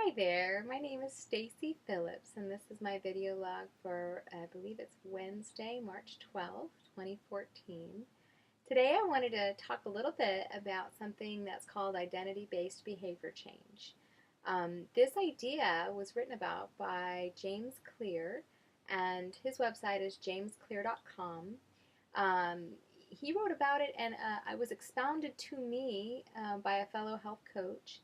Hi there, my name is Stacy Phillips and this is my video log for, I believe it's Wednesday, March 12th, 2014. Today I wanted to talk a little bit about something that's called identity-based behavior change. This idea was written about by James Clear, and his website is jamesclear.com. He wrote about it, and it was expounded to me by a fellow health coach.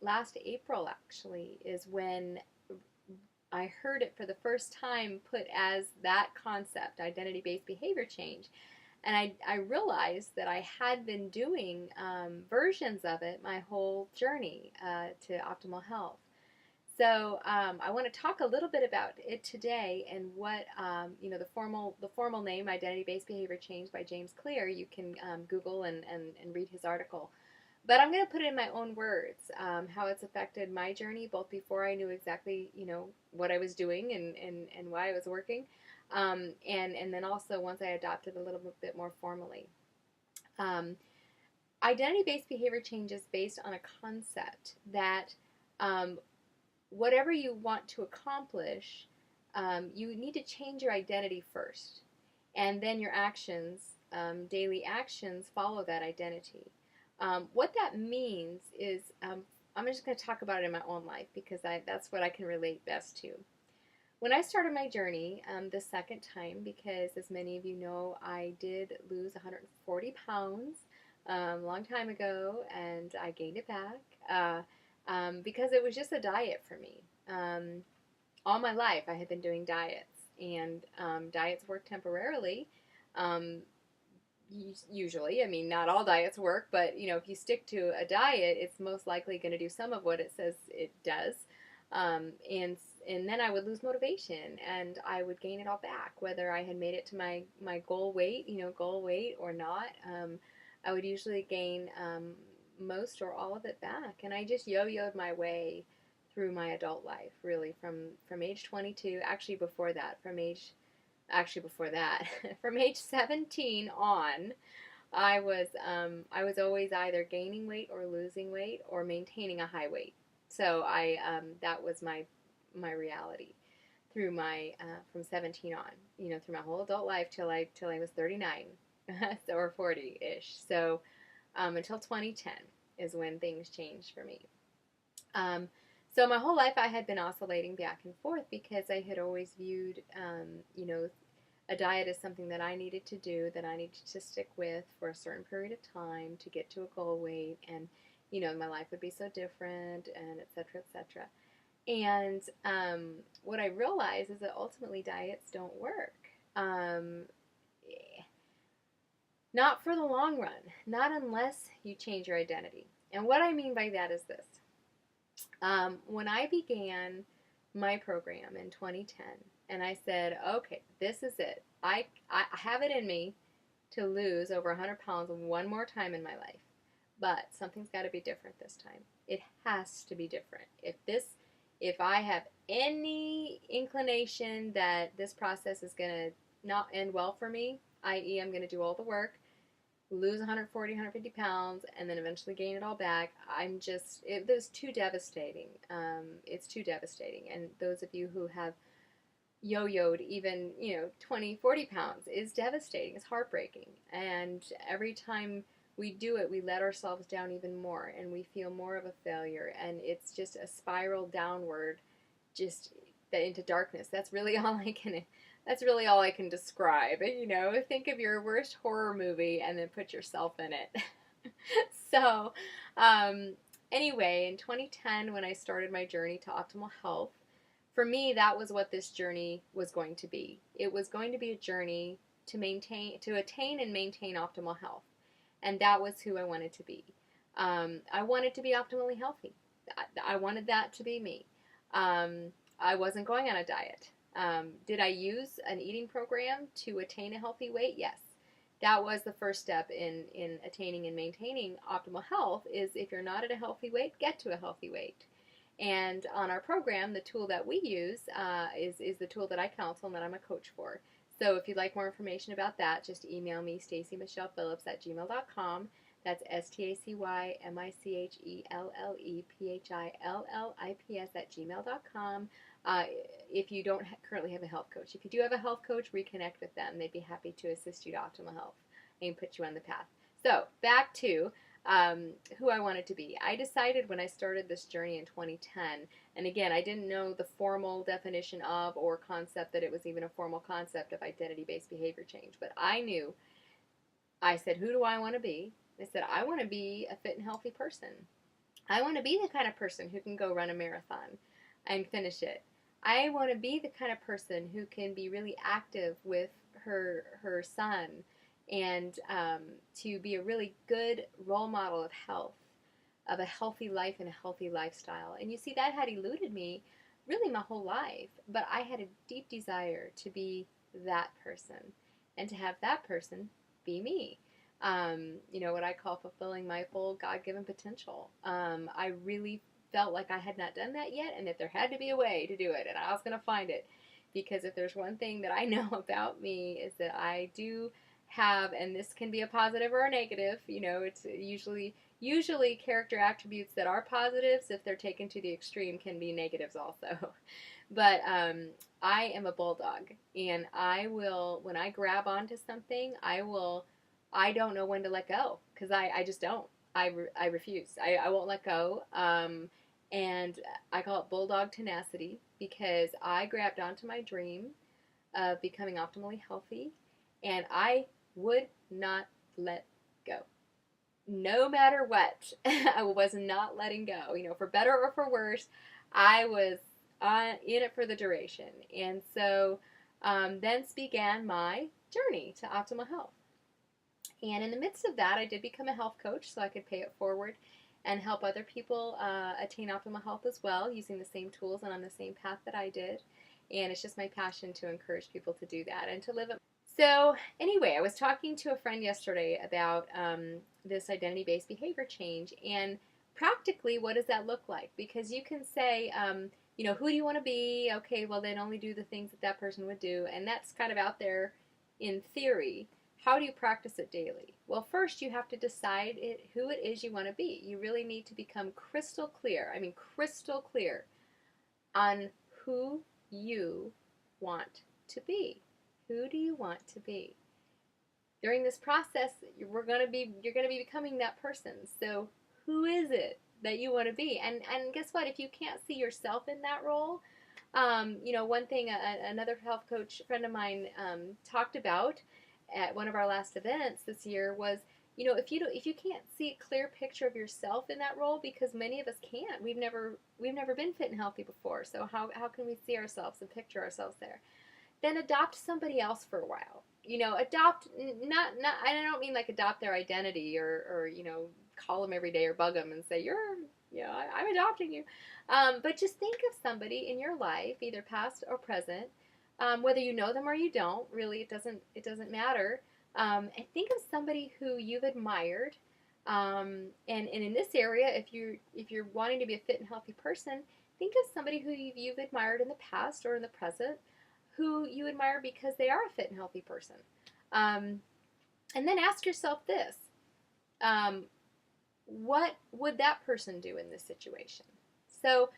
Last April, actually, is when I heard it for the first time put as that concept, identity-based behavior change. And I realized that I had been doing versions of it my whole journey to optimal health. So I want to talk a little bit about it today and what the formal name, identity-based behavior change by James Clear. You can Google and read his article. But I'm going to put it in my own words, how it's affected my journey, both before I knew exactly, what I was doing and why I was working, and then also once I adopted a little bit more formally. Identity-based behavior change is based on a concept that whatever you want to accomplish, you need to change your identity first, and then your actions, daily actions, follow that identity. What that means is, I'm just going to talk about it in my own life because that's what I can relate best to. When I started my journey the second time, because as many of you know, I did lose 140 pounds a long time ago, and I gained it back because it was just a diet for me. All my life I had been doing diets, and diets work temporarily. Usually, I mean, not all diets work, but if you stick to a diet, it's most likely going to do some of what it says it does, and then I would lose motivation and I would gain it all back, whether I had made it to my goal weight, or not. I would usually gain most or all of it back, and I just yo-yoed my way through my adult life, really, from age 22, from age 17 on. I was always either gaining weight or losing weight or maintaining a high weight. So that was my reality through my from 17 on, through my whole adult life till I was 39, or 40-ish. So until 2010 is when things changed for me. So my whole life I had been oscillating back and forth because I had always viewed, a diet as something that I needed to do, that I needed to stick with for a certain period of time to get to a goal weight, and, my life would be so different, and et cetera, et cetera. And what I realized is that ultimately diets don't work. Not for the long run, not unless you change your identity. And what I mean by that is this. When I began my program in 2010, and I said, okay, this is it. I have it in me to lose over 100 pounds one more time in my life, but something's got to be different this time. It has to be different. If I have any inclination that this process is going to not end well for me, i.e. I'm going to do all the work, lose 140, 150 pounds, and then eventually gain it all back, it was too devastating. It's too devastating. And those of you who have yo-yoed even, 20, 40 pounds is devastating. It's heartbreaking. And every time we do it, we let ourselves down even more, and we feel more of a failure. And it's just a spiral downward, just into darkness. That's really all I can describe. Think of your worst horror movie and then put yourself in it. So, anyway, in 2010, when I started my journey to optimal health, for me, that was what this journey was going to be. It was going to be a journey to attain and maintain optimal health. And that was who I wanted to be. I wanted to be optimally healthy. I wanted that to be me. I wasn't going on a diet. Did I use an eating program to attain a healthy weight? Yes. That was the first step in attaining and maintaining optimal health, is if you're not at a healthy weight, get to a healthy weight. And on our program, the tool that we use is the tool that I counsel and that I'm a coach for. So if you'd like more information about that, just email me, stacymichelephillips@gmail.com. That's StacyPhillips@gmail.com. If you don't currently have a health coach. If you do have a health coach, reconnect with them. They'd be happy to assist you to optimal health and put you on the path. So back to who I wanted to be. I decided when I started this journey in 2010, and again, I didn't know the formal definition of or concept that it was even a formal concept of identity-based behavior change, but I knew. I said, who do I want to be? I said, I want to be a fit and healthy person. I want to be the kind of person who can go run a marathon and finish it. I want to be the kind of person who can be really active with her son and to be a really good role model of health, of a healthy life and a healthy lifestyle. And you see, that had eluded me really my whole life, but I had a deep desire to be that person and to have that person be me. What I call fulfilling my full God-given potential. I really felt like I had not done that yet, and that there had to be a way to do it, and I was going to find it. Because if there's one thing that I know about me is that I do have, and this can be a positive or a negative, it's usually character attributes that are positives, if they're taken to the extreme, can be negatives also. But I am a bulldog, and when I grab onto something, I don't know when to let go, because I just don't. I refuse. I won't let go. And I call it bulldog tenacity, because I grabbed onto my dream of becoming optimally healthy, and I would not let go. No matter what, I was not letting go. For better or for worse, I was in it for the duration. And so thence began my journey to optimal health. And in the midst of that, I did become a health coach so I could pay it forward and help other people attain optimal health as well, using the same tools and on the same path that I did. And it's just my passion to encourage people to do that and to live it. So anyway, I was talking to a friend yesterday about this identity-based behavior change, and practically, what does that look like? Because you can say, who do you want to be? Okay, well, then only do the things that person would do, and that's kind of out there in theory. How do you practice it daily? Well, first you have to decide who it is you want to be. You really need to become crystal clear on who you want to be. Who do you want to be? During this process, you're going to be becoming that person. So who is it that you want to be? And guess what? If you can't see yourself in that role, one thing another health coach friend of mine talked about at one of our last events this year was, if you can't see a clear picture of yourself in that role, because many of us can't. We've never been fit and healthy before. So how can we see ourselves and picture ourselves there? Then adopt somebody else for a while. Adopt, not I don't mean like adopt their identity or call them every day or bug them and say, I'm adopting you. But just think of somebody in your life, either past or present, whether you know them or you don't, really, it doesn't matter. And think of somebody who you've admired. And in this area, if you're wanting to be a fit and healthy person, think of somebody who you've admired in the past or in the present, who you admire because they are a fit and healthy person. And then ask yourself this. What would that person do in this situation? So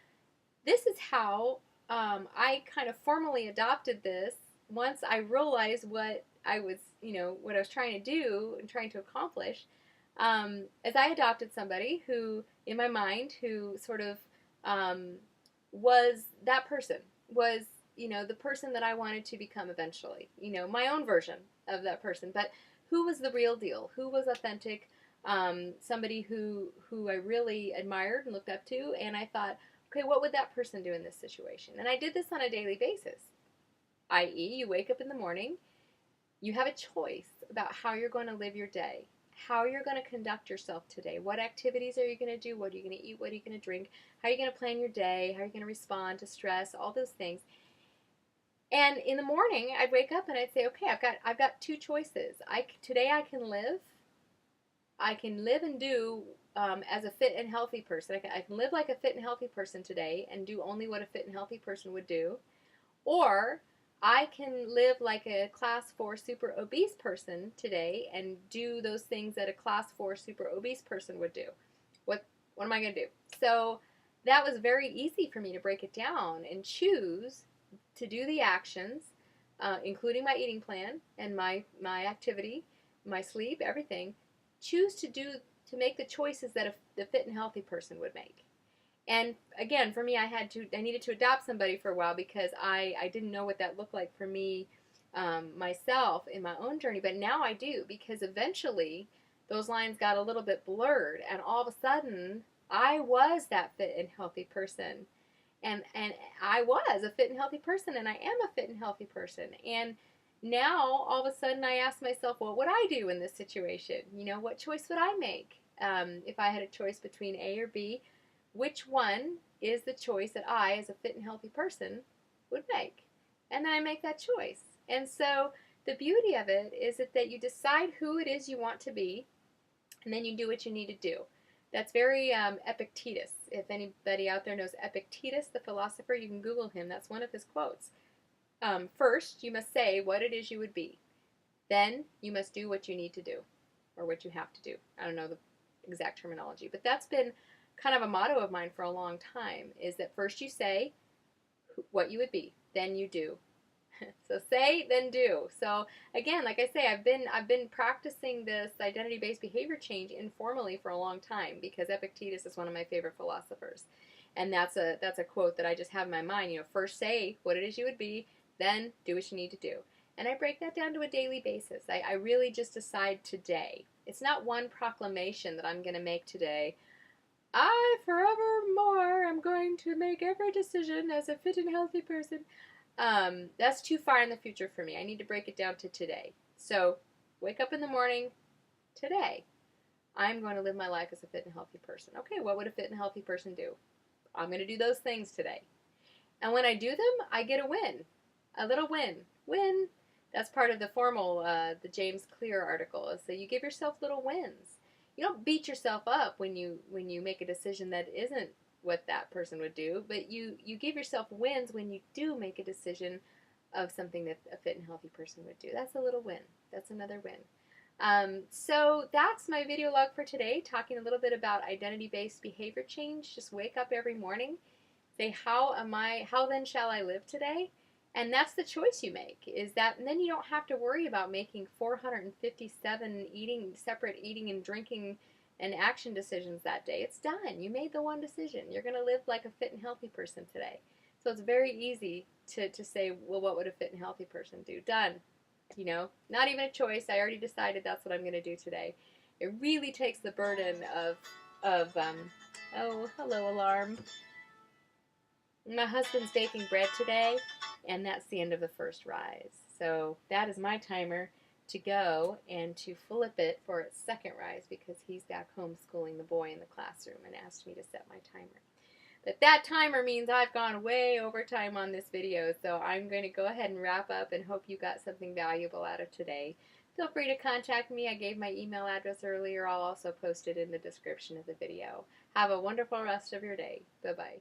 this is how I kind of formally adopted this once I realized what I was trying to do and trying to accomplish. As I adopted somebody who, in my mind, who sort of was that person, was the person that I wanted to become eventually, my own version of that person, but who was the real deal, who was authentic, somebody who I really admired and looked up to, and I thought, okay, what would that person do in this situation? And I did this on a daily basis, i.e., you wake up in the morning, you have a choice about how you're going to live your day, how you're going to conduct yourself today, what activities are you going to do, what are you going to eat, what are you going to drink, how are you going to plan your day, how are you going to respond to stress, all those things. And in the morning, I'd wake up and I'd say, okay, I've got two choices. Today I can live and do as a fit and healthy person. I can live like a fit and healthy person today and do only what a fit and healthy person would do. Or I can live like a class 4 super obese person today and do those things that a class 4 super obese person would do. What what am I going to do? So that was very easy for me to break it down and choose to do the actions, including my eating plan and my activity, my sleep, everything. Choose to make the choices that the fit and healthy person would make. And again, for me, I needed to adopt somebody for a while because I didn't know what that looked like for me myself in my own journey. But now I do, because eventually those lines got a little bit blurred, and all of a sudden I was that fit and healthy person. And I was a fit and healthy person, and I am a fit and healthy person. And now all of a sudden I ask myself, what would I do in this situation? You know, what choice would I make if I had a choice between A or B? Which one is the choice that I, as a fit and healthy person, would make? And then I make that choice. And so the beauty of it is that you decide who it is you want to be, and then you do what you need to do. That's very Epictetus. If anybody out there knows Epictetus, the philosopher, you can Google him. That's one of his quotes. First, you must say what it is you would be. Then you must do what you need to do, or what you have to do. I don't know the exact terminology, but that's been kind of a motto of mine for a long time, is that first you say what you would be, then you do. So say, then do. So again, like I say, I've been practicing this identity-based behavior change informally for a long time, because Epictetus is one of my favorite philosophers. And that's a quote that I just have in my mind. You know, first say what it is you would be, then do what you need to do. And I break that down to a daily basis. I really just decide today. It's not one proclamation that I'm going to make today. I forevermore am going to make every decision as a fit and healthy person. That's too far in the future for me. I need to break it down to today. So, wake up in the morning, today. I'm going to live my life as a fit and healthy person. Okay, what would a fit and healthy person do? I'm going to do those things today. And when I do them, I get a win. A little win. Win. That's part of the formal, the James Clear article. So you give yourself little wins. You don't beat yourself up when you make a decision that isn't what that person would do, but you give yourself wins when you do make a decision of something that a fit and healthy person would do. That's a little win. That's another win. So that's my video log for today, talking a little bit about identity-based behavior change. Just wake up every morning, say, how then shall I live today? And that's the choice you make, is that, and then you don't have to worry about making 457 separate eating and drinking and action decisions that day. It's done. You made the one decision. You're going to live like a fit and healthy person today. So it's very easy to say, well, what would a fit and healthy person do? Done. You know, not even a choice. I already decided that's what I'm going to do today. It really takes the burden of oh, hello, alarm. My husband's baking bread today, and that's the end of the first rise. So that is my timer to go and to flip it for its second rise, because he's back homeschooling the boy in the classroom and asked me to set my timer. But that timer means I've gone way over time on this video, so I'm going to go ahead and wrap up and hope you got something valuable out of today. Feel free to contact me. I gave my email address earlier. I'll also post it in the description of the video. Have a wonderful rest of your day. Bye-bye.